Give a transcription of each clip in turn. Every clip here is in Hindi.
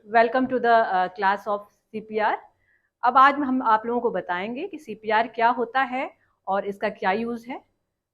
Welcome to the class of CPR. अब आज हम आप लोगों को बताएंगे कि सीपीआर क्या होता है और इसका क्या यूज़ है।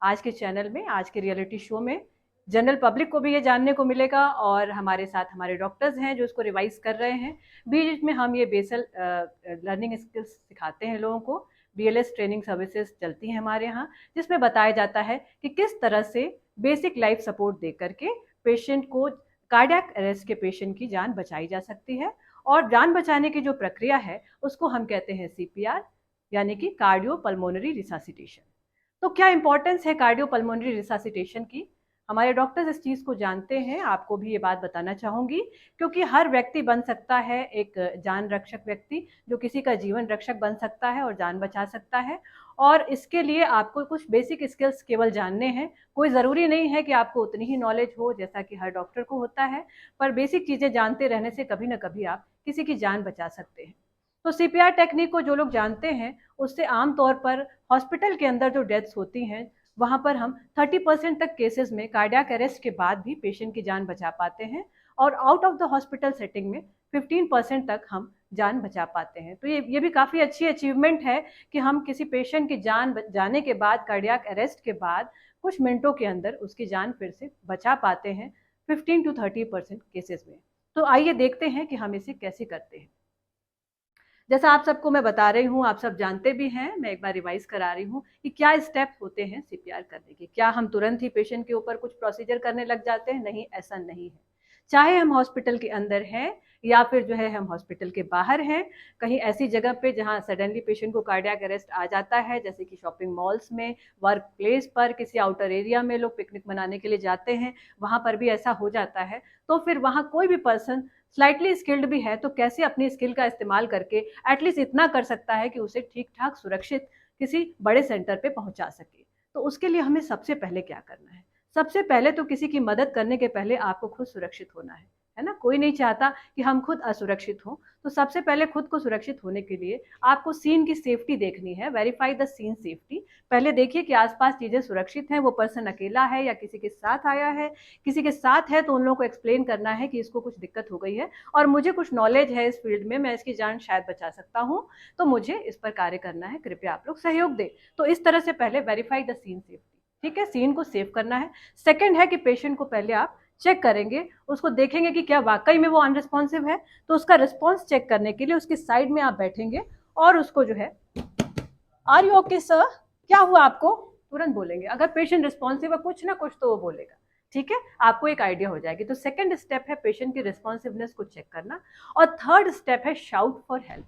आज के चैनल में, आज के रियलिटी शो में जनरल पब्लिक को भी ये जानने को मिलेगा और हमारे साथ हमारे डॉक्टर्स हैं जो इसको रिवाइज कर रहे हैं। बीच में हम ये बेसल लर्निंग स्किल्स सिखाते हैं लोगों को। बीएलएस ट्रेनिंग सर्विसेज चलती हैं हमारे यहाँ, जिसमें बताया जाता है कि किस तरह से बेसिक लाइफ सपोर्ट दे करके पेशेंट को, कार्डियक अरेस्ट के पेशेंट की जान बचाई जा सकती है। और जान बचाने की जो प्रक्रिया है उसको हम कहते हैं सीपीआर, यानी कि कार्डियो पल्मोनरी रिसासिटेशन। तो क्या इंपॉर्टेंस है कार्डियो पल्मोनरी रिसासिटेशन की? हमारे डॉक्टर्स इस चीज़ को जानते हैं, आपको भी ये बात बताना चाहूँगी, क्योंकि हर व्यक्ति बन सकता है एक जान रक्षक व्यक्ति, जो किसी का जीवन रक्षक बन सकता है और जान बचा सकता है। और इसके लिए आपको कुछ बेसिक स्किल्स केवल जानने हैं। कोई ज़रूरी नहीं है कि आपको उतनी ही नॉलेज हो जैसा कि हर डॉक्टर को होता है, पर बेसिक चीज़ें जानते रहने से कभी ना कभी आप किसी की जान बचा सकते हैं। तो सीपीआर टेक्निक को जो लोग जानते हैं, उससे आमतौर पर हॉस्पिटल के अंदर जो डेथ्स होती हैं, वहाँ पर हम 30% तक केसेस में कार्डियक अरेस्ट के बाद भी पेशेंट की जान बचा पाते हैं, और out of the hospital setting में 15% तक हम जान बचा पाते हैं। तो ये भी काफ़ी अच्छी अचीवमेंट है कि हम किसी पेशेंट की जान जाने के बाद, कार्डियक अरेस्ट के बाद कुछ मिनटों के अंदर उसकी जान फिर से बचा पाते हैं 15 to 30% केसेस में। तो आइए देखते हैं कि हम इसे कैसे करते हैं। जैसा आप सबको मैं बता रही हूँ, आप सब जानते भी हैं, मैं एक बार रिवाइज करा रही हूँ कि क्या स्टेप होते हैं सीपीआर करने के। क्या हम तुरंत ही पेशेंट के ऊपर कुछ प्रोसीजर करने लग जाते हैं? नहीं, ऐसा नहीं है। चाहे हम हॉस्पिटल के अंदर हैं या फिर जो है हम हॉस्पिटल के बाहर हैं, कहीं ऐसी जगह पे जहाँ सडनली पेशेंट को कार्डियक अरेस्ट आ जाता है, जैसे कि शॉपिंग मॉल्स में, वर्क प्लेस पर, किसी आउटर एरिया में लोग पिकनिक मनाने के लिए जाते हैं, वहाँ पर भी ऐसा हो जाता है। तो फिर वहाँ कोई भी पर्सन स्लाइटली स्किल्ड भी है तो कैसे अपनी स्किल का इस्तेमाल करके एटलीस्ट इतना कर सकता है कि उसे ठीक ठाक सुरक्षित किसी बड़े सेंटर पे पहुंचा सके। तो उसके लिए हमें सबसे पहले क्या करना है? सबसे पहले तो किसी की मदद करने के पहले आपको खुद सुरक्षित होना है ना। कोई नहीं चाहता कि हम खुद असुरक्षित हों। तो सबसे पहले खुद को सुरक्षित होने के लिए आपको सीन की सेफ्टी देखनी है। Verify the scene safety. पहले देखिए कि आसपास चीजें सुरक्षित हैं, वो पर्सन अकेला है या किसी के साथ आया है। किसी के साथ है तो उन लोगों को एक्सप्लेन करना है कि इसको कुछ दिक्कत हो गई है और मुझे कुछ नॉलेज है इस फील्ड में, मैं इसकी जान शायद बचा सकता हूँ, तो मुझे इस पर कार्य करना है, कृपया आप लोग सहयोग दें। तो इस तरह से पहले वेरीफाई द सीन सेफ्टी, ठीक है, सीन को सेव करना है। सेकंड है कि पेशेंट को पहले आप चेक करेंगे, उसको देखेंगे कि क्या वाकई में वो अनरिस्पॉन्सिव है। तो उसका रिस्पॉन्स चेक करने के लिए उसकी साइड में आप बैठेंगे और उसको जो है, आर यू ओके सर, क्या हुआ आपको, तुरंत बोलेंगे। अगर पेशेंट रिस्पॉन्सिव है कुछ ना कुछ तो वो बोलेगा, ठीक है, आपको एक आइडिया हो जाएगी। तो सेकंड स्टेप है पेशेंट की रिस्पॉन्सिवनेस को चेक करना। और थर्ड स्टेप है शाउट फॉर हेल्प।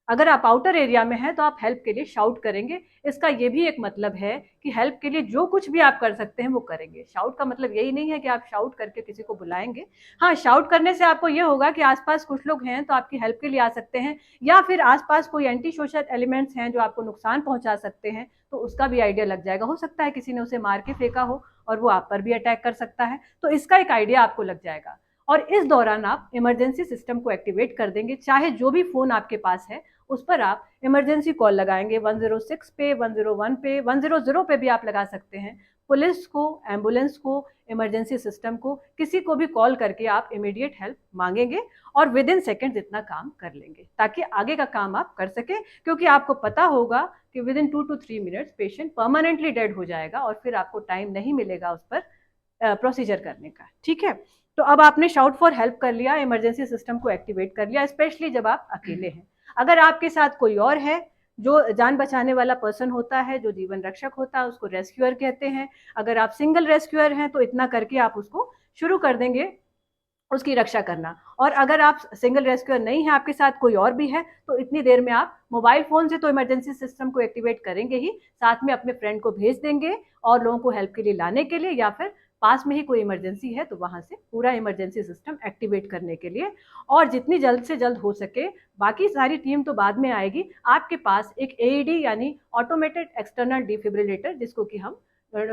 अगर आप आउटर एरिया में हैं तो आप हेल्प के लिए शाउट करेंगे। इसका ये भी एक मतलब है कि हेल्प के लिए जो कुछ भी आप कर सकते हैं वो करेंगे। शाउट का मतलब यही नहीं है कि आप शाउट करके किसी को बुलाएंगे। हाँ, शाउट करने से आपको ये होगा कि आसपास कुछ लोग हैं तो आपकी हेल्प के लिए आ सकते हैं, या फिर आसपास कोई एंटी सोशल एलिमेंट्स हैं जो आपको नुकसान पहुंचा सकते हैं, तो उसका भी आइडिया लग जाएगा। हो सकता है किसी ने उसे मार के फेंका हो और वो आप पर भी अटैक कर सकता है, तो इसका एक आइडिया आपको लग जाएगा। और इस दौरान आप इमरजेंसी सिस्टम को एक्टिवेट कर देंगे। चाहे जो भी फोन आपके पास है उस पर आप इमरजेंसी कॉल लगाएंगे, 106 पे, 101 पे, 100 पे भी आप लगा सकते हैं। पुलिस को, एम्बुलेंस को, इमरजेंसी सिस्टम को, किसी को भी कॉल करके आप इमीडिएट हेल्प मांगेंगे और विद इन सेकेंड इतना काम कर लेंगे ताकि आगे का काम आप कर सके। क्योंकि आपको पता होगा कि with in 2 to 3 minutes patient permanently dead हो जाएगा और फिर आपको टाइम नहीं मिलेगा उस पर प्रोसीजर करने का, ठीक है। तो अब आपने शाउट फॉर हेल्प कर लिया, इमरजेंसी सिस्टम को एक्टिवेट कर लिया, स्पेशली जब आप अकेले हैं। अगर आपके साथ कोई और है जो जान बचाने वाला पर्सन होता है, जो जीवन रक्षक होता है, उसको रेस्क्यूअर कहते हैं। अगर आप सिंगल रेस्क्यूअर हैं तो इतना करके आप उसको शुरू कर देंगे उसकी रक्षा करना। और अगर आप सिंगल रेस्क्यूअर नहीं है, आपके साथ कोई और भी है, तो इतनी देर में आप मोबाइल फोन से तो इमरजेंसी सिस्टम को एक्टिवेट करेंगे ही, साथ में अपने फ्रेंड को भेज देंगे और लोगों को हेल्प के लिए लाने के लिए, या फिर पास में ही कोई इमरजेंसी है तो वहां से पूरा इमरजेंसी सिस्टम एक्टिवेट करने के लिए। और जितनी जल्द से जल्द हो सके, बाकी सारी टीम तो बाद में आएगी, आपके पास एक एईडी यानी ऑटोमेटेड एक्सटर्नल डिफिब्रिलेटर, जिसको कि हम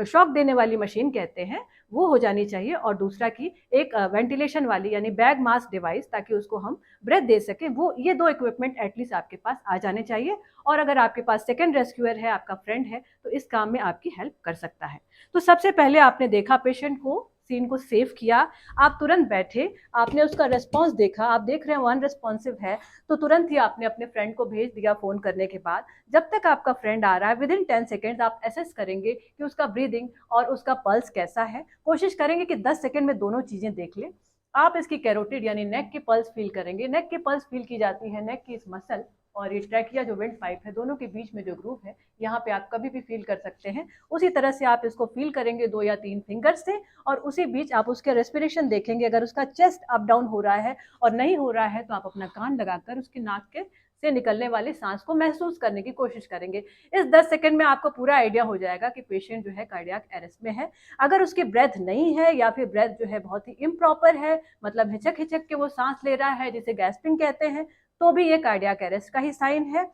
शॉक देने वाली मशीन कहते हैं, वो हो जानी चाहिए। और दूसरा की एक वेंटिलेशन वाली यानी बैग मास्क डिवाइस, ताकि उसको हम ब्रेथ दे सकें, वो ये दो इक्विपमेंट एटलीस्ट आपके पास आ जाने चाहिए। और अगर आपके पास सेकंड रेस्क्यूअर है, आपका फ्रेंड है, तो इस काम में आपकी हेल्प कर सकता है। तो सबसे पहले आपने देखा पेशेंट को सीन को सेव किया, आप तुरंत बैठे, आपने उसका रिस्पॉन्स देखा, आप देख रहे हैं अनरिस्पॉन्सिव है, तो तुरंत ही आपने अपने फ्रेंड को भेज दिया फ़ोन करने के बाद। जब तक आपका फ्रेंड आ रहा है, विद इन 10 सेकेंड्स आप एसेस करेंगे कि उसका ब्रीदिंग और उसका पल्स कैसा है। कोशिश करेंगे कि 10 सेकेंड में दोनों चीज़ें देख लें। आप इसकी कैरोटिड यानी नेक की पल्स फील करेंगे। नेक की पल्स फील की जाती है नेक की इस मसल और ये ट्रैकिया जो विंड पाइप है, दोनों के बीच में जो ग्रूव है, यहाँ पे आप कभी भी फील कर सकते हैं। उसी तरह से आप इसको फील करेंगे 2 या 3 फिंगर से, और उसी बीच आप उसके रेस्पिरेशन देखेंगे। अगर उसका चेस्ट अप डाउन हो रहा है और नहीं हो रहा है, तो आप अपना कान लगाकर उसके नाक के से निकलने वाले सांस को महसूस करने की कोशिश करेंगे। इस 10 सेकंड में आपको पूरा आइडिया हो जाएगा कि पेशेंट जो है कार्डियक अरेस्ट में है। अगर उसकी ब्रेथ नहीं है या फिर ब्रेथ जो है बहुत ही इम्प्रॉपर है, मतलब हिचक हिचक के वो सांस ले रहा है, जिसे गैस्पिंग कहते हैं, तो भी ये कार्डियक अरेस्ट का ही साइन है।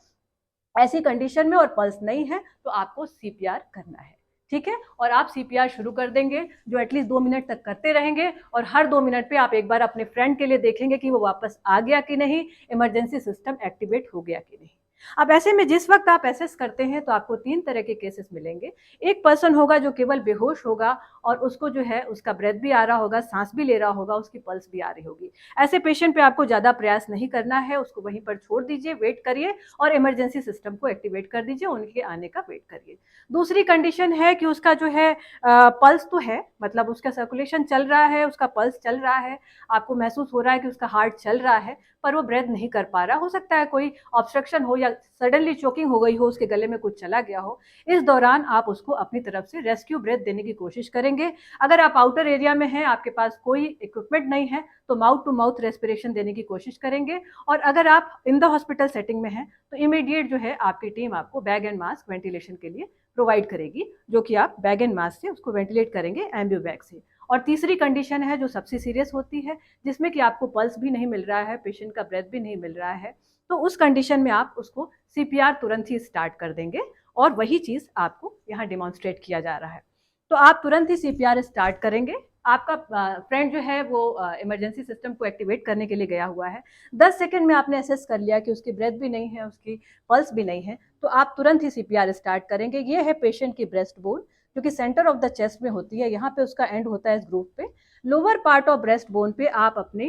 ऐसी कंडीशन में और पल्स नहीं है तो आपको सीपीआर करना है, ठीक है। और आप सीपीआर शुरू कर देंगे, जो एटलीस्ट 2 मिनट तक करते रहेंगे, और हर 2 मिनट पे आप एक बार अपने फ्रेंड के लिए देखेंगे कि वो वापस आ गया कि नहीं, इमरजेंसी सिस्टम एक्टिवेट हो गया कि नहीं। अब ऐसे में जिस वक्त आप एसेस करते हैं तो आपको 3 तरह के केसेस मिलेंगे। एक पर्सन होगा जो केवल बेहोश होगा और उसको जो है उसका ब्रेथ भी आ रहा होगा, सांस भी ले रहा होगा, उसकी पल्स भी आ रही होगी। ऐसे पेशेंट पे आपको ज़्यादा प्रयास नहीं करना है, उसको वहीं पर छोड़ दीजिए, वेट करिए और इमरजेंसी सिस्टम को एक्टिवेट कर दीजिए, उनके आने का वेट करिए। दूसरी कंडीशन है कि उसका जो है पल्स तो है, मतलब उसका सर्कुलेशन चल रहा है, उसका पल्स चल रहा है, आपको महसूस हो रहा है कि उसका हार्ट चल रहा है, पर वो ब्रेथ नहीं कर पा रहा। हो सकता है कोई ऑब्स्ट्रक्शन हो या सडनली चोकिंग हो गई हो, उसके गले में कुछ चला गया हो। इस दौरान आप उसको अपनी तरफ से रेस्क्यू ब्रेथ देने की कोशिश करेंगे। अगर आप आउटर एरिया में हैं, आपके पास कोई इक्विपमेंट नहीं है, तो माउथ टू माउथ रेस्पिरेशन देने की कोशिश करेंगे। और अगर आप इन द हॉस्पिटल सेटिंग में हैं, तो इमीडिएट जो है आपकी टीम आपको बैग एंड मास्क वेंटिलेशन के लिए प्रोवाइड करेगी, जो कि आप बैग एंड मास्क से उसको वेंटिलेट करेंगे एम्ब्यू बैग से। और तीसरी कंडीशन है जो सबसे सीरियस होती है, जिसमें कि आपको पल्स भी नहीं मिल रहा है, पेशेंट का ब्रेथ भी नहीं मिल रहा है, तो उस कंडीशन में आप उसको सीपीआर तुरंत ही स्टार्ट कर देंगे, और वही चीज़ आपको यहाँ डिमॉन्स्ट्रेट किया जा रहा है। तो आप तुरंत ही सीपीआर स्टार्ट करेंगे। आपका फ्रेंड जो है वो इमरजेंसी सिस्टम को एक्टिवेट करने के लिए गया हुआ है। 10 सेकंड में आपने असेस कर लिया कि उसकी ब्रेथ भी नहीं है, उसकी पल्स भी नहीं है, तो आप तुरंत ही सीपीआर स्टार्ट करेंगे। ये है पेशेंट की ब्रेस्ट बोन, जो कि सेंटर ऑफ द चेस्ट में होती है, यहाँ पे उसका एंड होता है इस ग्रूव पे। Lower part of breast bone पे आप अपने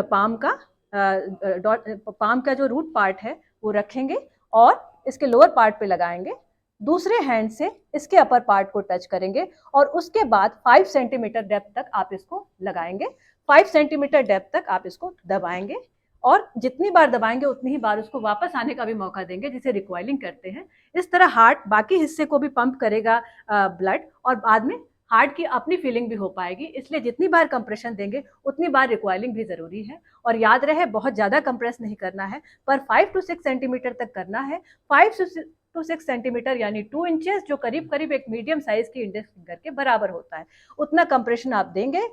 पाम का जो रूट पार्ट है वो रखेंगे और इसके लोअर पार्ट पे लगाएंगे। दूसरे हैंड से इसके अपर पार्ट को टच करेंगे और उसके बाद 5 सेंटीमीटर डेप्थ तक आप इसको लगाएंगे। 5 सेंटीमीटर डेप्थ तक आप इसको दबाएंगे, और जितनी बार दबाएंगे उतनी ही बार उसको वापस आने का भी मौका देंगे, जिसे रिकॉइलिंग कहते हैं। इस तरह हार्ट बाकी हिस्से को भी पंप करेगा ब्लड, और बाद में हार्ट की अपनी फीलिंग भी हो पाएगी। इसलिए जितनी बार कंप्रेशन देंगे उतनी बार रिकॉइलिंग भी जरूरी है। और याद रहे, बहुत ज्यादा कंप्रेस नहीं करना है, पर 5 to 6 सेंटीमीटर तक करना है। 5 to 6 सेंटीमीटर यानी 2 इंचेस, जो करीब करीब एक मीडियम साइज की इंडेक्स फिंगर के बराबर होता है, उतना कंप्रेशन आप देंगे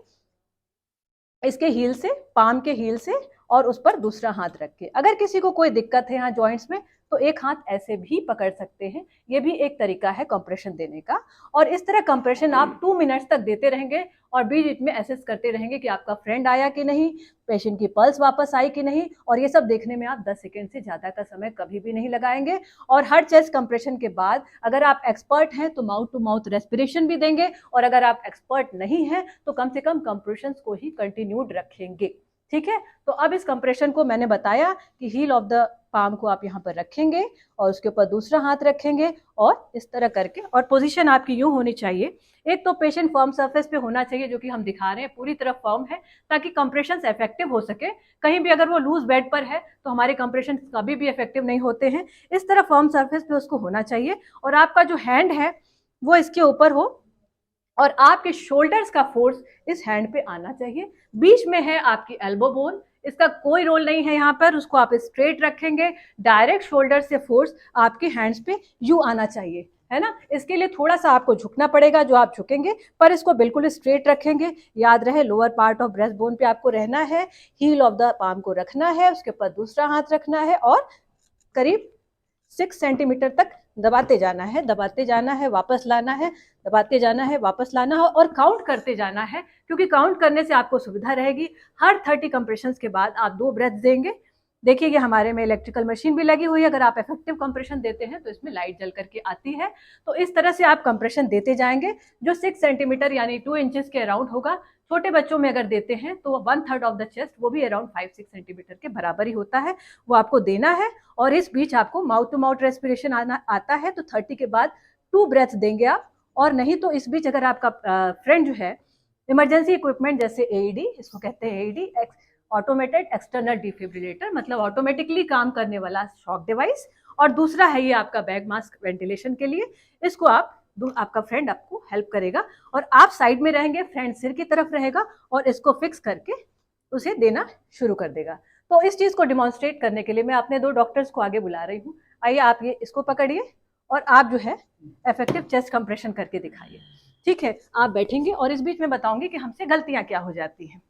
इसके हील से, पाम के हील से, और उस पर दूसरा हाथ रख के। अगर किसी को कोई दिक्कत है यहाँ जॉइंट्स में, तो एक हाथ ऐसे भी पकड़ सकते हैं, ये भी एक तरीका है कंप्रेशन देने का। और इस तरह कंप्रेशन आप 2 मिनट्स तक देते रहेंगे, और बीच में एसेस करते रहेंगे कि आपका फ्रेंड आया कि नहीं, पेशेंट की पल्स वापस आई कि नहीं। और ये सब देखने में आप 10 सेकेंड से ज़्यादा का समय कभी भी नहीं लगाएंगे। और हर चेस्ट कंप्रेशन के बाद अगर आप एक्सपर्ट हैं तो माउथ टू माउथ रेस्पिरेशन भी देंगे, और अगर आप एक्सपर्ट नहीं हैं तो कम से कम कंप्रेशन को ही कंटिन्यूड रखेंगे, ठीक है। तो अब इस कंप्रेशन को मैंने बताया कि हील ऑफ द पाम को आप यहाँ पर रखेंगे और उसके ऊपर दूसरा हाथ रखेंगे, और इस तरह करके, और पोजीशन आपकी यूं होनी चाहिए, एक तो पेशेंट फर्म सरफेस पे होना चाहिए, जो कि हम दिखा रहे हैं पूरी तरह फर्म है, ताकि कंप्रेशन इफेक्टिव हो सके। कहीं भी अगर वो लूज बेड पर है तो हमारे कंप्रेशन कभी भी इफेक्टिव नहीं होते हैं। इस तरह फर्म सरफेस पे उसको होना चाहिए, और आपका जो हैंड है वो इसके ऊपर हो, और आपके शोल्डर्स का फोर्स इस हैंड पे आना चाहिए। बीच में है आपकी एल्बो बोन, इसका कोई रोल नहीं है यहाँ पर, उसको आप स्ट्रेट रखेंगे। डायरेक्ट शोल्डर से फोर्स आपके हैंड्स पे यू आना चाहिए, है ना। इसके लिए थोड़ा सा आपको झुकना पड़ेगा, जो आप झुकेंगे, पर इसको बिल्कुल स्ट्रेट रखेंगे। याद रहे, lower part of breast bone पे आपको रहना है, हील ऑफ द पाम को रखना है, उसके ऊपर दूसरा हाथ रखना है, और करीब 6 सेंटीमीटर तक दबाते जाना है, दबाते जाना है, वापस लाना है, दबाते जाना है, वापस लाना है, और काउंट करते जाना है, क्योंकि काउंट करने से आपको सुविधा रहेगी। हर 30 कंप्रेशंस के बाद आप 2 ब्रेथ देंगे, देखिए ये हमारे में इलेक्ट्रिकल मशीन भी लगी हुई है। अगर आप इफेक्टिव कंप्रेशन देते हैं तो इसमें लाइट जल करके आती है। तो इस तरह से आप कंप्रेशन देते जाएंगे जो 6 सेंटीमीटर यानी 2 इंचेस के अराउंड होगा। छोटे बच्चों में अगर देते हैं तो 1/3 ऑफ द चेस्ट, वो भी अराउंड 5-6 सेंटीमीटर के बराबर ही होता है, वो आपको देना है। और इस बीच आपको माउथ टू माउथ रेस्पिरेशन आता है तो 30 के बाद 2 ब्रेथ देंगे आप। और नहीं तो इस बीच अगर आपका फ्रेंड जो है इमरजेंसी इक्विपमेंट जैसे एईडी, इसको कहते हैं एईडी, ऑटोमेटेड एक्सटर्नल डिफिब्रिलेटर, मतलब ऑटोमेटिकली काम करने वाला शॉक डिवाइस, और दूसरा है ये आपका बैग मास्क वेंटिलेशन के लिए। इसको आपका फ्रेंड आपको हेल्प करेगा और आप साइड में रहेंगे, फ्रेंड सिर की तरफ रहेगा और इसको फिक्स करके उसे देना शुरू कर देगा। तो इस चीज को डिमॉन्स्ट्रेट करने के लिए मैं अपने 2 डॉक्टर्स को आगे बुला रही हूँ। आइए आप ये इसको पकड़िए और आप जो है इफेक्टिव चेस्ट कंप्रेशन करके दिखाइए। ठीक है, आप बैठेंगे और इस बीच में बताऊंगी कि हमसे गलतियां क्या हो जाती हैं।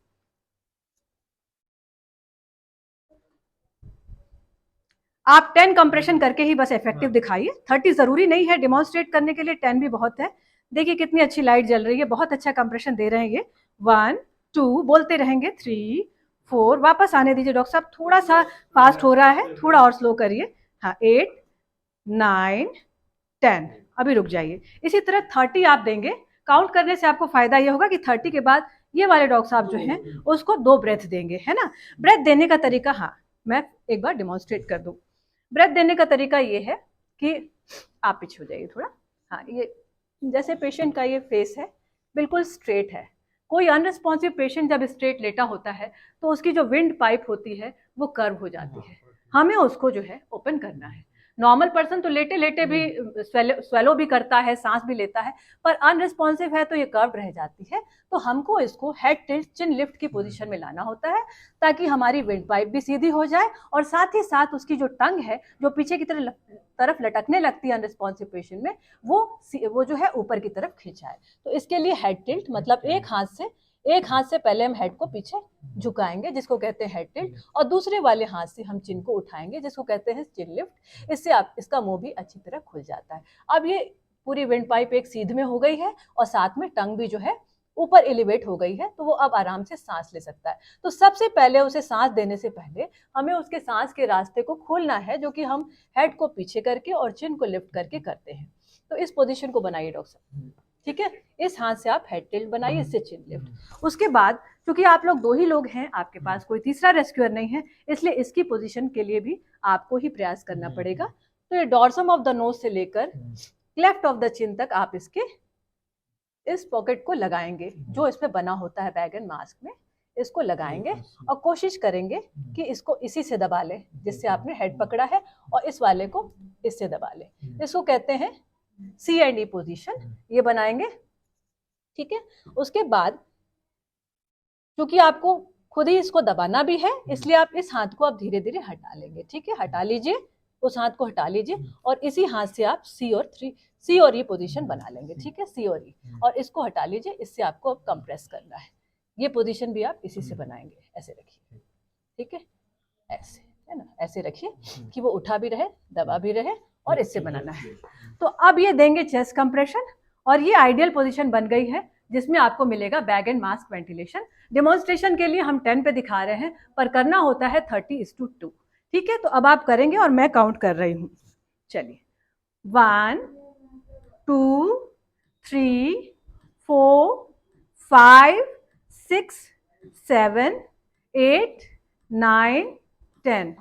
आप 10 कंप्रेशन करके ही बस इफेक्टिव दिखाइए, 30 जरूरी नहीं है डिमॉन्स्ट्रेट करने के लिए, 10 भी बहुत है। देखिए कितनी अच्छी लाइट जल रही है, बहुत अच्छा कंप्रेशन दे रहे हैं ये। 1 2 बोलते रहेंगे, 3 4, वापस आने दीजिए डॉक्टर साहब, थोड़ा सा फास्ट हो रहा है, थोड़ा और स्लो करिए। हाँ, 8 9 10, अभी रुक जाइए। इसी तरह 30 आप देंगे। काउंट करने से आपको फायदा ये होगा कि 30 के बाद ये वाले डॉक्टर साहब जो हैं उसको 2 ब्रेथ देंगे, है ना। ब्रेथ देने का तरीका, हाँ मैं एक बार डिमॉन्स्ट्रेट कर दूं। ब्रेथ देने का तरीका ये है कि आप पीछे हो जाइए थोड़ा। हाँ, ये जैसे पेशेंट का ये फेस है बिल्कुल स्ट्रेट है। कोई अनरिस्पॉन्सिव पेशेंट जब स्ट्रेट लेटा होता है तो उसकी जो विंड पाइप होती है वो कर्व हो जाती है, हमें उसको जो है ओपन करना है। नॉर्मल पर्सन तो लेटे लेटे भी स्वेलो भी करता है, सांस भी लेता है, पर अनरिस्पॉन्सिव है तो ये कर्व रह जाती है। तो हमको इसको हेड टिल्ट चिन लिफ्ट की पोजीशन में लाना होता है ताकि हमारी विंड पाइप भी सीधी हो जाए और साथ ही साथ उसकी जो टंग है जो पीछे की तरफ लटकने लगती है अनरिस्पॉन्सिव पेशेंट में, वो जो है ऊपर की तरफ खिंचाए। तो इसके लिए हेड टिल्ट, मतलब एक हाथ से पहले हम हेड को पीछे झुकाएंगे जिसको कहते हैं हेड टिल्ट, और दूसरे वाले हाथ से हम चिन को उठाएंगे जिसको कहते हैं चिन लिफ्ट। इससे आप इसका मुंह भी अच्छी तरह खुल जाता है। अब ये पूरी विंड पाइप एक सीध में हो गई है और साथ में टंग भी जो है ऊपर एलिवेट हो गई है, तो वो अब आराम से सांस ले सकता है। तो सबसे पहले उसे सांस देने से पहले हमें उसके सांस के रास्ते को खोलना है, जो कि हम हेड को पीछे करके और चिन को लिफ्ट करके करते हैं। तो इस पोजीशन को बनाइए डॉक्टर साहब, ठीक है। इस हाथ से आप हेड टिल्ट बनाइए, इससे चिन लिफ्ट। उसके बाद क्योंकि आप लोग 2 ही लोग हैं, आपके पास कोई तीसरा रेस्क्यूअर नहीं है, इसलिए इसकी पोजीशन के लिए भी आपको ही प्रयास करना पड़ेगा। तो ये डॉर्सम ऑफ द नोज से लेकर क्लेफ्ट ऑफ द चिन तक आप इसके इस पॉकेट को लगाएंगे जो इसमें बना होता है बैग एंड मास्क में, इसको लगाएंगे और कोशिश करेंगे कि इसको इसी से दबा लें जिससे आपने हेड पकड़ा है, और इस वाले को इससे दबा लें। इसको कहते हैं C&E पोजीशन, ये बनाएंगे, ठीक है। उसके बाद क्योंकि आपको खुद ही इसको दबाना भी है, इसलिए आप इस हाथ को आप धीरे धीरे हटा लेंगे, ठीक है। हटा लीजिए, उस हाथ को हटा लीजिए और इसी हाथ से आप C और E पोजीशन बना लेंगे, ठीक है। C और E, और इसको हटा लीजिए, इससे आपको अब कंप्रेस करना है। ये पोजीशन भी आप इसी से बनाएंगे, ऐसे रखिए, ठीक है, ऐसे, है ना, ऐसे रखिए कि वो उठा भी रहे, दबा भी रहे, और इससे बनाना है। तो अब ये देंगे चेस्ट कंप्रेशन, और ये आइडियल पोजीशन बन गई है जिसमें आपको मिलेगा bag and mask ventilation. Demonstration के लिए हम 10 पे दिखा रहे हैं, पर करना होता है 30:2, ठीक है। तो अब आप करेंगे और मैं काउंट कर रही हूँ। चलिए, 1 2 3 4 5 6 7 8 9 10,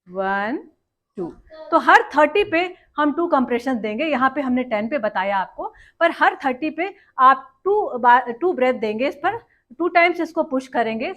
1 2। तो हर 30 पे हम 2 कंप्रेशन देंगे। यहाँ पे हमने 10 पे बताया आपको, पर हर 30 पे आप 2 ब्रेथ देंगे। इस पर 2 टाइम्स इसको पुश करेंगे,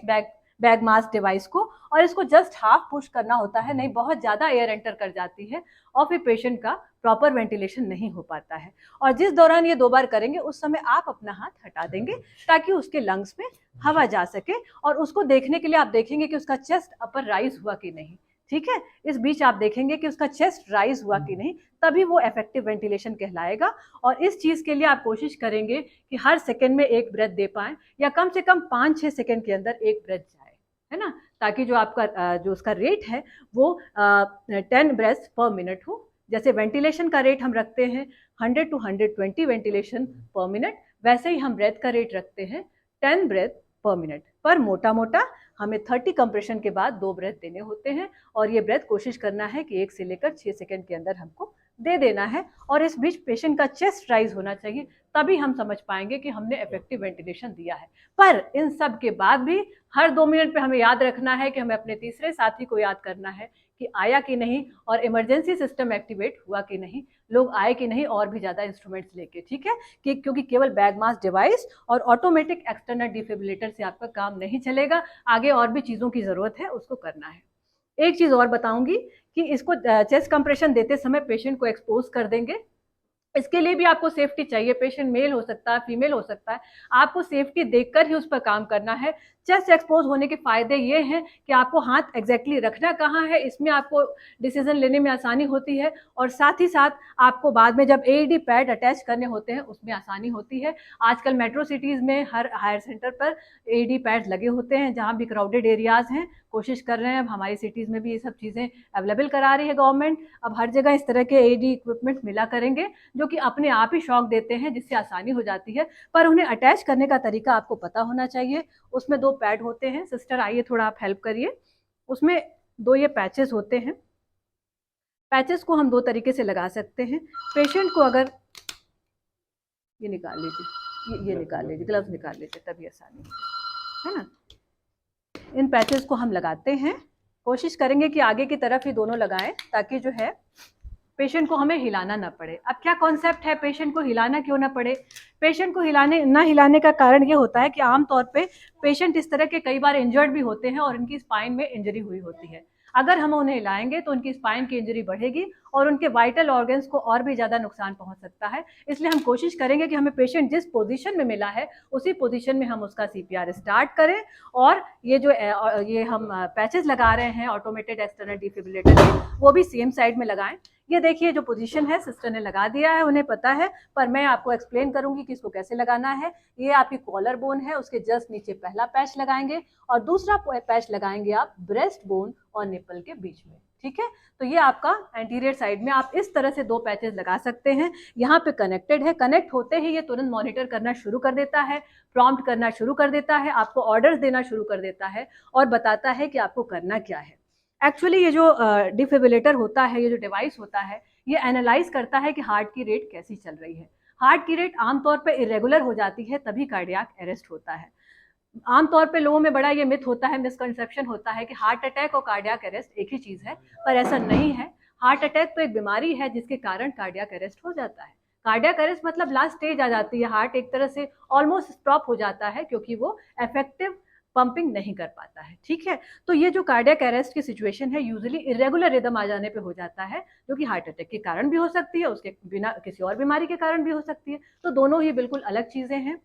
बैग मास्क डिवाइस को, और इसको जस्ट हाफ पुश करना होता है, नहीं बहुत ज़्यादा एयर एंटर कर जाती है और फिर पेशेंट का प्रॉपर वेंटिलेशन नहीं हो पाता है। और जिस दौरान ये 2 बार करेंगे उस समय आप अपना हाथ हटा देंगे ताकि उसके लंग्स में हवा जा सके, और उसको देखने के लिए आप देखेंगे कि उसका चेस्ट अपर राइज हुआ कि नहीं, ठीक है। इस बीच आप देखेंगे कि उसका चेस्ट राइज हुआ कि नहीं, तभी वो इफेक्टिव वेंटिलेशन कहलाएगा। और इस चीज़ के लिए आप कोशिश करेंगे कि हर सेकेंड में 1 ब्रेथ दे पाएं, या कम से कम 5-6 सेकेंड के अंदर 1 ब्रेथ जाए, है ना, ताकि जो आपका जो उसका रेट है वो 10 ब्रेथ पर मिनट हो। जैसे वेंटिलेशन का रेट हम रखते हैं 100 to 120 वेंटिलेशन पर मिनट, वैसे ही हम ब्रेथ का रेट रखते हैं 10 ब्रेथ पर मिनट। पर मोटा मोटा हमें 30 कंप्रेशन के बाद 2 ब्रेथ देने होते हैं और ये ब्रेथ कोशिश करना है कि 1 से लेकर 6 सेकंड के अंदर हमको दे देना है। और इस बीच पेशेंट का चेस्ट राइज होना चाहिए, तभी हम समझ पाएंगे कि हमने इफेक्टिव वेंटिलेशन दिया है। पर इन सब के बाद भी हर 2 मिनट पे हमें याद रखना है कि हमें अपने तीसरे साथी को याद करना है कि आया कि नहीं और इमरजेंसी सिस्टम एक्टिवेट हुआ कि नहीं, लोग आए कि नहीं और भी ज़्यादा इंस्ट्रूमेंट्स लेके, ठीक है। कि क्योंकि केवल बैग मास्क डिवाइस और ऑटोमेटिक एक्सटर्नल डिफिब्रिलेटर से आपका काम नहीं चलेगा, आगे और भी चीज़ों की ज़रूरत है, उसको करना है। एक चीज़ और बताऊंगी कि इसको चेस्ट कंप्रेशन देते समय पेशेंट को एक्सपोज कर देंगे। इसके लिए भी आपको सेफ्टी चाहिए, पेशेंट मेल हो सकता है, फीमेल हो सकता है, आपको सेफ्टी देखकर ही उस पर काम करना है। चेस्ट एक्सपोज होने के फायदे ये हैं कि आपको हाथ एग्जैक्टली रखना कहाँ है, इसमें आपको डिसीजन लेने में आसानी होती है और साथ ही साथ आपको बाद में जब एईडी पैड अटैच करने होते हैं उसमें आसानी होती है। आजकल मेट्रो सिटीज़ में हर हायर सेंटर पर एईडी पैड्स लगे होते हैं, जहाँ भी क्राउडेड एरियाज़ हैं, कोशिश कर रहे हैं अब हमारी सिटीज़ में भी ये सब चीज़ें अवेलेबल करा रही है गवर्नमेंट। अब हर जगह इस तरह के एईडी इक्विपमेंट मिला करेंगे जो कि अपने आप ही शॉक देते हैं, जिससे आसानी हो जाती है। पर उन्हें अटैच करने का तरीका आपको पता होना चाहिए। उसमें 2 पैड होते हैं। सिस्टर आइए थोड़ा आप हेल्प करिए। उसमें 2 ये पैचेस होते हैं। पैचेस को हम 2 तरीके से लगा सकते हैं। पेशेंट को अगर ये निकाल लीजिए, ये निकाल लीजिए, ग्लव्स निकाल लीजिए, तभी आसानी है ना। इन पैचेस को हम लगाते हैं, कोशिश करेंगे कि आगे की तरफ ही दोनों लगाएं ताकि जो है पेशेंट को हमें हिलाना ना पड़े। अब क्या कॉन्सेप्ट है, पेशेंट को हिलाना क्यों ना पड़े? पेशेंट को ना हिलाने का कारण ये होता है कि आमतौर पे पेशेंट इस तरह के कई बार इंजर्ड भी होते हैं और इनकी स्पाइन में इंजरी हुई होती है। अगर हम उन्हें हिलाएंगे तो उनकी स्पाइन की इंजरी बढ़ेगी और उनके वाइटल ऑर्गन्स को और भी ज़्यादा नुकसान पहुंच सकता है। इसलिए हम कोशिश करेंगे कि हमें पेशेंट जिस पोजीशन में मिला है उसी पोजीशन में हम उसका सीपीआर स्टार्ट करें। और ये हम पैचेस लगा रहे हैं ऑटोमेटेड एक्सटर्नल डिफिब्रिलेटर के, वो भी सेम साइड में लगाएं। ये देखिए जो पोजीशन है सिस्टर ने लगा दिया है, उन्हें पता है, पर मैं आपको एक्सप्लेन करूंगी कि इसको कैसे लगाना है। ये आपकी कॉलर बोन है, उसके जस्ट नीचे पहला पैच लगाएंगे और दूसरा पैच लगाएंगे आप ब्रेस्ट बोन और निपल के बीच में, ठीक है। तो ये आपका एंटीरियर साइड में आप इस तरह से 2 पैचेस लगा सकते हैं। यहाँ पे कनेक्टेड है, कनेक्ट होते ही ये तुरंत मॉनिटर करना शुरू कर देता है, प्रॉम्प्ट करना शुरू कर देता है, आपको ऑर्डर्स देना शुरू कर देता है और बताता है कि आपको करना क्या है। एक्चुअली ये जो डिफिब्रिलेटर होता है, ये जो डिवाइस होता है, ये एनालाइज करता है कि हार्ट की रेट कैसी चल रही है। हार्ट की रेट आमतौर पर इरेगुलर हो जाती है तभी कार्डियक अरेस्ट होता है। आमतौर पे लोगों में बड़ा ये मिथ होता है, मिसकंसेप्शन होता है कि हार्ट अटैक और कार्डियक अरेस्ट एक ही चीज़ है, पर ऐसा नहीं है। हार्ट अटैक तो एक बीमारी है जिसके कारण कार्डियक अरेस्ट हो जाता है। कार्डियक अरेस्ट मतलब लास्ट स्टेज आ जाती है, हार्ट एक तरह से ऑलमोस्ट स्टॉप हो जाता है क्योंकि वो इफेक्टिव पंपिंग नहीं कर पाता है, ठीक है। तो ये जो कार्डियक अरेस्ट की सिचुएशन है यूजुअली इरेगुलर रिदम आ जाने पे हो जाता है, जो कि हार्ट अटैक के कारण भी हो सकती है, उसके बिना किसी और बीमारी के कारण भी हो सकती है। तो दोनों ही बिल्कुल अलग चीज़ें हैं,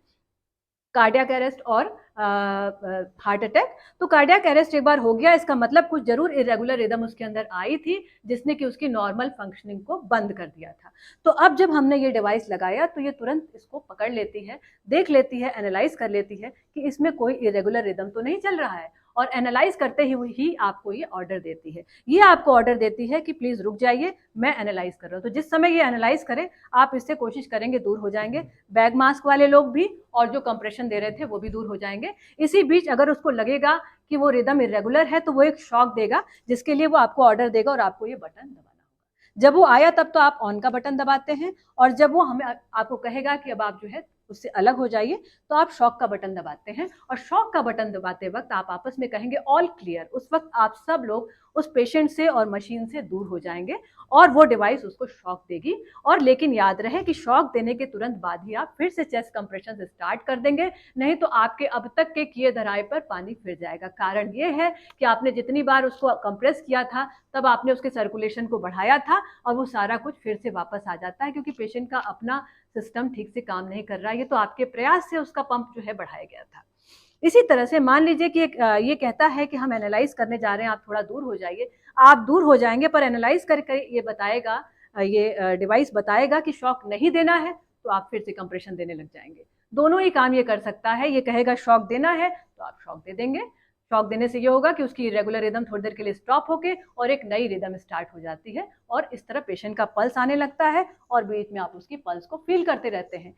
कार्डियक अरेस्ट और हार्ट अटैक। तो कार्डियक अरेस्ट एक बार हो गया, इसका मतलब कुछ जरूर इरेगुलर रिदम उसके अंदर आई थी जिसने कि उसकी नॉर्मल फंक्शनिंग को बंद कर दिया था। तो अब जब हमने ये डिवाइस लगाया तो ये तुरंत इसको पकड़ लेती है, देख लेती है, एनालाइज कर लेती है कि इसमें कोई इरेगुलर रिदम तो नहीं चल रहा है और एनालाइज करते ही आपको ये ऑर्डर देती है। ये आपको ऑर्डर देती है कि प्लीज रुक जाइए, मैं एनालाइज कर रहा हूँ। तो जिस समय ये एनालाइज करे आप इससे कोशिश करेंगे दूर हो जाएंगे, बैग मास्क वाले लोग भी और जो कंप्रेशन दे रहे थे वो भी दूर हो जाएंगे। इसी बीच अगर उसको लगेगा कि वो रिदम इरेगुलर है तो वो एक शॉक देगा, जिसके लिए वो आपको ऑर्डर देगा और आपको ये बटन दबाना होगा। जब वो आया तब तो आप ऑन का बटन दबाते हैं और जब वो हमें आपको कहेगा कि अब आप जो है उससे अलग हो जाइए तो आप शॉक का बटन दबाते हैं और शॉक का बटन दबाते वक्त आप आपस में कहेंगे ऑल क्लियर। उस वक्त आप सब लोग उस पेशेंट से और मशीन से दूर हो जाएंगे और वो डिवाइस उसको शॉक देगी। और लेकिन याद रहे कि शॉक देने के तुरंत बाद ही आप फिर से चेस्ट कंप्रेशन स्टार्ट कर देंगे, नहीं तो आपके अब तक के किए धराए पर पानी फिर जाएगा। कारण ये है कि आपने जितनी बार उसको कंप्रेस किया था तब आपने उसके सर्कुलेशन को बढ़ाया था और वो सारा कुछ फिर से वापस आ जाता है क्योंकि पेशेंट का अपना सिस्टम ठीक से काम नहीं कर रहा है। ये तो आपके प्रयास से उसका पंप जो है बढ़ाया गया था। इसी तरह से मान लीजिए कि ये कहता है कि हम एनालाइज करने जा रहे हैं, आप थोड़ा दूर हो जाइए। आप दूर हो जाएंगे पर एनालाइज करके ये बताएगा, ये डिवाइस बताएगा कि शॉक नहीं देना है तो आप फिर से कंप्रेशन देने लग जाएंगे। दोनों ही काम ये कर सकता है। ये कहेगा शॉक देना है तो आप शॉक दे देंगे। शॉक देने से ये होगा कि उसकी रेगुलर रिदम थोड़ी देर के लिए स्टॉप होके और एक नई रिदम स्टार्ट हो जाती है और इस तरह पेशेंट का पल्स आने लगता है और बीच में आप उसकी पल्स को फील करते रहते हैं।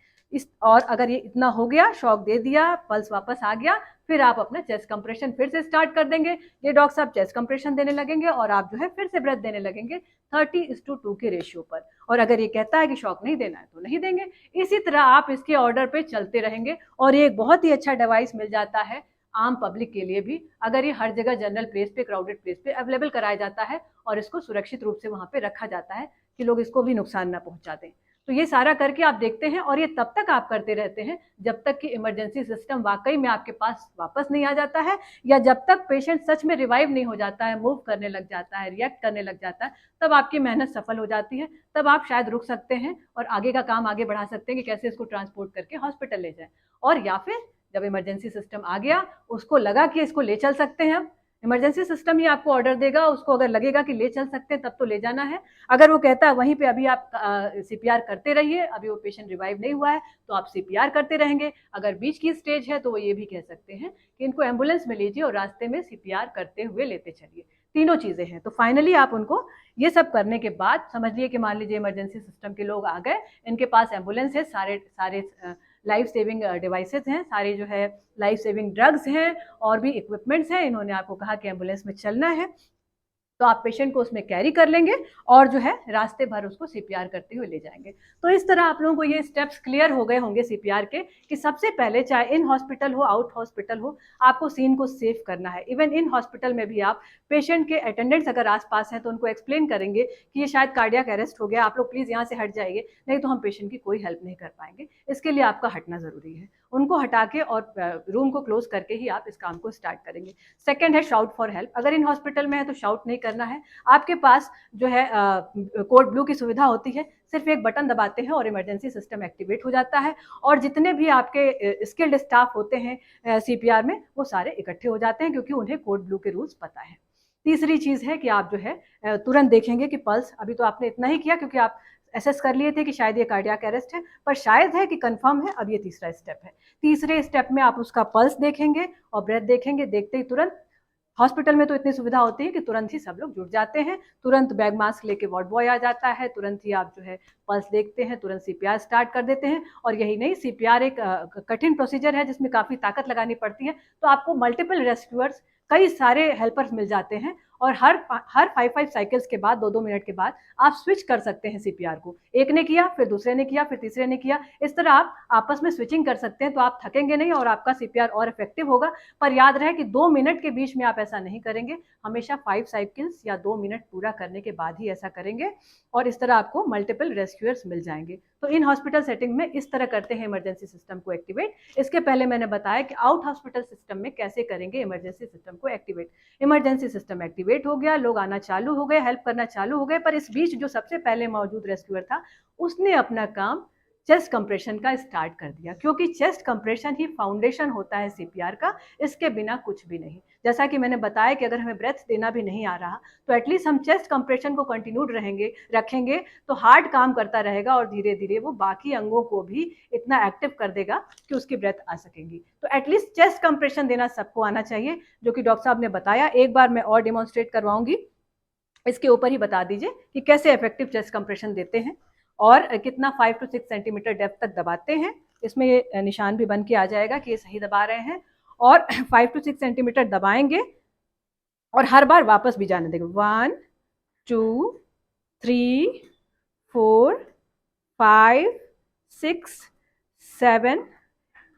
और अगर ये इतना हो गया, शॉक दे दिया, पल्स वापस आ गया, फिर आप अपना चेस्ट कंप्रेशन फिर से स्टार्ट कर देंगे। ये डॉक्टर साहब चेस्ट कंप्रेशन देने लगेंगे और आप जो है फिर से ब्रेथ देने लगेंगे 30:2 के रेशियो पर। और अगर ये कहता है कि शॉक नहीं देना है तो नहीं देंगे। इसी तरह आप इसके ऑर्डर पे चलते रहेंगे। और ये एक बहुत ही अच्छा डिवाइस मिल जाता है आम पब्लिक के लिए भी, अगर ये हर जगह जनरल प्लेस पे, क्राउडेड प्लेस पे अवेलेबल कराया जाता है और इसको सुरक्षित रूप से वहाँ पे रखा जाता है कि लोग इसको भी नुकसान ना पहुँचा दें। तो ये सारा करके आप देखते हैं और ये तब तक आप करते रहते हैं जब तक कि इमरजेंसी सिस्टम वाकई में आपके पास वापस नहीं आ जाता है, या जब तक पेशेंट सच में रिवाइव नहीं हो जाता है, मूव करने लग जाता है, रिएक्ट करने लग जाता है, तब आपकी मेहनत सफल हो जाती है। तब आप शायद रुक सकते हैं और आगे का काम आगे बढ़ा सकते हैं कि कैसे इसको ट्रांसपोर्ट करके हॉस्पिटल ले जाए। और या फिर जब इमरजेंसी सिस्टम आ गया, उसको लगा कि इसको ले चल सकते हैं, अब इमरजेंसी सिस्टम ही आपको ऑर्डर देगा, उसको अगर लगेगा कि ले चल सकते हैं तब तो ले जाना है। अगर वो कहता है वहीं पे अभी आप सीपीआर करते रहिए, अभी वो पेशेंट रिवाइव नहीं हुआ है तो आप सीपीआर करते रहेंगे। अगर बीच की स्टेज है तो वो ये भी कह सकते हैं कि इनको एम्बुलेंस में लीजिए और रास्ते में सीपीआर करते हुए लेते चलिए। तीनों चीजें हैं। तो फाइनली आप उनको ये सब करने के बाद समझ लिए कि मान लीजिए इमरजेंसी सिस्टम के लोग आ गए, इनके पास एम्बुलेंस है, सारे लाइफ सेविंग डिवाइसेस हैं, सारे जो है लाइफ सेविंग ड्रग्स हैं और भी इक्विपमेंट्स हैं। इन्होंने आपको कहा कि एम्बुलेंस में चलना है तो आप पेशेंट को उसमें कैरी कर लेंगे और जो है रास्ते भर उसको सीपीआर करते हुए ले जाएंगे। तो इस तरह आप लोगों को ये स्टेप्स क्लियर हो गए होंगे सीपीआर के कि सबसे पहले चाहे इन हॉस्पिटल हो, आउट हॉस्पिटल हो, आपको सीन को सेव करना है। इवन इन हॉस्पिटल में भी आप पेशेंट के अटेंडेंट्स अगर आसपास हैं तो उनको एक्सप्लेन करेंगे कि ये शायद कार्डियक अरेस्ट हो गया, आप लोग प्लीज़ यहाँ से हट जाइए, नहीं तो हम पेशेंट की कोई हेल्प नहीं कर पाएंगे। इसके लिए आपका हटना ज़रूरी है। उनको हटा के और रूम को क्लोज करके ही आप इस काम को स्टार्ट करेंगे। सेकेंड है शाउट फॉर हेल्प। अगर इन हॉस्पिटल में है तो शाउट नहीं करना है। आपके पास जो है कोड ब्लू की सुविधा होती है, सिर्फ एक बटन दबाते हैं और इमरजेंसी सिस्टम एक्टिवेट हो जाता है और जितने भी आपके स्किल्ड स्टाफ होते हैं सीपीआर में वो सारे इकट्ठे हो जाते हैं क्योंकि उन्हें कोड ब्लू के रूल्स पता है। तीसरी चीज़ है कि आप जो है तुरंत देखेंगे कि पल्स, अभी तो आपने इतना ही किया क्योंकि आप एसेस कर लिए थे कि शायद ये कार्डियक अरेस्ट है, पर शायद है कि कंफर्म है, अब ये तीसरा स्टेप है। तीसरे स्टेप में आप उसका पल्स देखेंगे और ब्रेथ देखेंगे। देखते ही तुरंत हॉस्पिटल में तो इतनी सुविधा होती है कि तुरंत ही सब लोग जुट जाते हैं, तुरंत बैग मास्क लेके वार्ड बॉय आ जाता है, तुरंत ही आप जो है पल्स देखते हैं, तुरंत सीपीआर स्टार्ट कर देते हैं। और यही नहीं, सीपीआर एक कठिन प्रोसीजर है जिसमें काफ़ी ताकत लगानी पड़ती है, तो आपको मल्टीपल रेस्क्यूअर्स, कई सारे हेल्पर्स मिल जाते हैं और हर 5 साइकिल्स के बाद 2-2 मिनट के बाद आप स्विच कर सकते हैं सीपीआर को। एक ने किया, फिर दूसरे ने किया, फिर तीसरे ने किया, इस तरह आप आपस में स्विचिंग कर सकते हैं, तो आप थकेंगे नहीं और आपका सीपीआर और इफेक्टिव होगा। पर याद रहे कि 2 मिनट के बीच में आप ऐसा नहीं करेंगे, हमेशा 5 साइकिल्स या 2 मिनट पूरा करने के बाद ही ऐसा करेंगे और इस तरह आपको मल्टीपल रेस्क्यूअर्स मिल जाएंगे। तो इन हॉस्पिटल सेटिंग में इस तरह करते हैं इमरजेंसी सिस्टम को एक्टिवेट। इसके पहले मैंने बताया कि आउट हॉस्पिटल सिस्टम में कैसे करेंगे इमरजेंसी सिस्टम को एक्टिवेट। इमरजेंसी सिस्टम एक्टिवेट हो गया, लोग आना चालू हो गए, हेल्प करना चालू हो गए, पर इस बीच जो सबसे पहले मौजूद रेस्क्यूअर था उसने अपना काम चेस्ट कंप्रेशन का स्टार्ट कर दिया, क्योंकि चेस्ट कंप्रेशन ही फाउंडेशन होता है सीपीआर का, इसके बिना कुछ भी नहीं। जैसा कि मैंने बताया कि अगर हमें ब्रेथ देना भी नहीं आ रहा तो एटलीस्ट हम चेस्ट कंप्रेशन को कंटिन्यूड रखेंगे तो हार्ट काम करता रहेगा और धीरे धीरे वो बाकी अंगों को भी इतना एक्टिव कर देगा कि उसकी ब्रेथ आ सकेंगी। तो एटलीस्ट चेस्ट कंप्रेशन देना सबको आना चाहिए, जो कि डॉक्टर साहब ने बताया। एक बार मैं और डिमॉन्स्ट्रेट करवाऊंगी, इसके ऊपर ही बता दीजिए कि कैसे इफेक्टिव चेस्ट कंप्रेशन देते हैं और कितना 5 to 6 सेंटीमीटर डेप्थ तक दबाते हैं। इसमें ये निशान भी बन के आ जाएगा कि ये सही दबा रहे हैं और 5 to 6 सेंटीमीटर दबाएंगे और हर बार वापस भी जाने देंगे। 1 2 3 4 5 6 7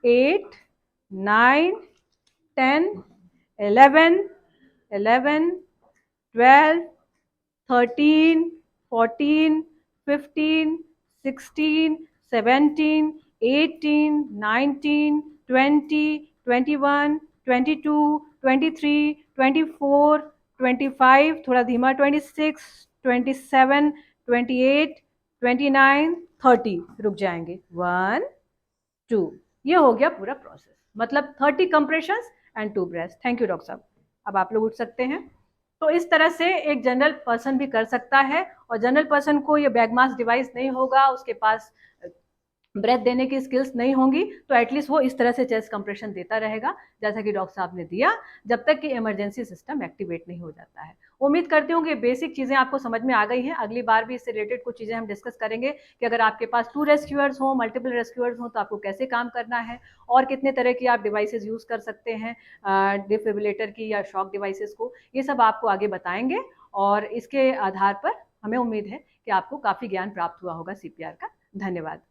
8 9 10 11 12 13 14 15 16 17 18 19 20 21 22 23 24 25, थोड़ा धीमा, 26 27 28 29 30, रुक जाएंगे। 1 2, ये हो गया पूरा प्रोसेस, मतलब 30 compressions and 2 breaths. Thank you doctor साहब। अब आप लोग उठ सकते हैं। तो इस तरह से एक जनरल पर्सन भी कर सकता है और जनरल पर्सन को ये बैग मास्क डिवाइस नहीं होगा, उसके पास ब्रेथ देने की स्किल्स नहीं होंगी तो एटलीस्ट वो इस तरह से चेस्ट कंप्रेशन देता रहेगा जैसा कि डॉक्टर साहब ने दिया, जब तक कि इमरजेंसी सिस्टम एक्टिवेट नहीं हो जाता है। उम्मीद करती हूँ कि बेसिक चीज़ें आपको समझ में आ गई हैं। अगली बार भी इससे रिलेटेड कुछ चीज़ें हम डिस्कस करेंगे कि अगर आपके पास 2 रेस्क्यूअर्स हों, मल्टीपल रेस्क्यूअर्स हों, तो आपको कैसे काम करना है और कितने तरह की आप डिवाइसेस यूज़ कर सकते हैं, डिफिब्रिलेटर की या शॉक डिवाइसेस को, ये सब आपको आगे बताएंगे। और इसके आधार पर हमें उम्मीद है कि आपको काफ़ी ज्ञान प्राप्त हुआ होगा CPR का। धन्यवाद।